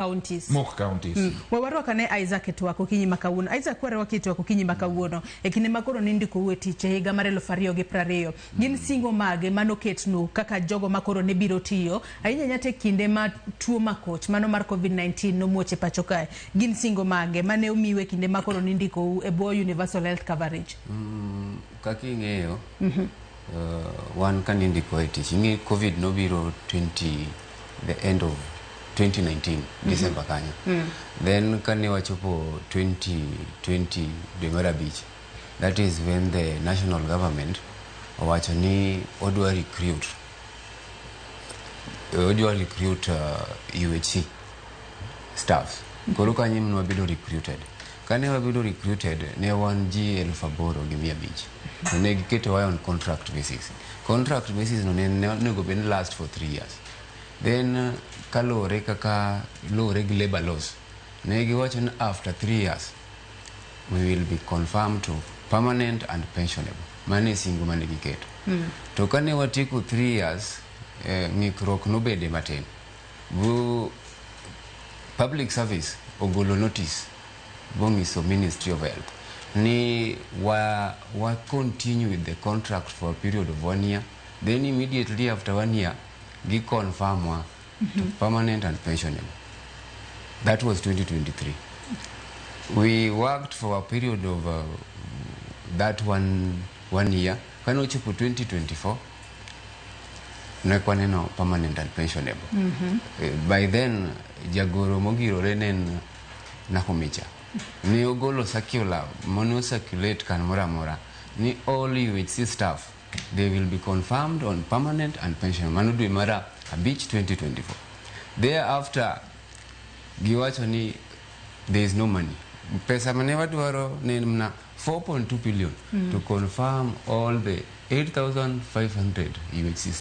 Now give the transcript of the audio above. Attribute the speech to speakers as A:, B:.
A: counties.
B: Mok counties.
A: Wawarwaka ne Isaack twako kinyi makawuono. Isaack ware wakitwako kinyi makawuono. Kinde makoro ni ndikowa tich e higa mar 2020. Gin singo mage manoketnu kaka jogo makoro ne biro tiyo. Ahinya nyate kinde ma tuo makoch mano mar COVID-19 no muoche pacho kae. Gin singo mage mane umiwe kinde makoro ni ndiko e bo universal health coverage.
C: Kaki ng'eyo wan kan ndiko e tich ngi COVID no biro the end of 2019 December kanya. Then kane wachopo 2020 dwe mar abich, that is when the national government owacho ni odwa recruit UHC staff. Koro kanye mno wabedo recruited. Kane wabedo recruited ne wan ji 8,500. Ne giketo wa on contract basis. Contract basis no ne nego ben last for 3 years. Then kalore kaka lore gi labor laws ne giwacho ni after 3 years we will be confirmed to permanent and pensionable. Mane singo mane giketo. To kane watieko 3 years ng'ikruok nobede matin. Bu public service ogolo notice bongiso Ministry of Health ni wa continue with the contract for a period of 1 year. Then immediately after 1 year gi confirm to permanent and pensionable. That was 2023. We worked for a period of that one year. When we took 2024, no permanent and pensionable. By then, jagoro mongirore nen nakomicha. Ni ogolo circular, mono circulate kan mora ni all UHC staff, they will be confirmed on permanent and pensionable. Manudu imara a beach 2024. Thereafter, giwacho ni there is no money. Pesa manewa duaro ni mna 4.2 billion to confirm all the 8,500 UHC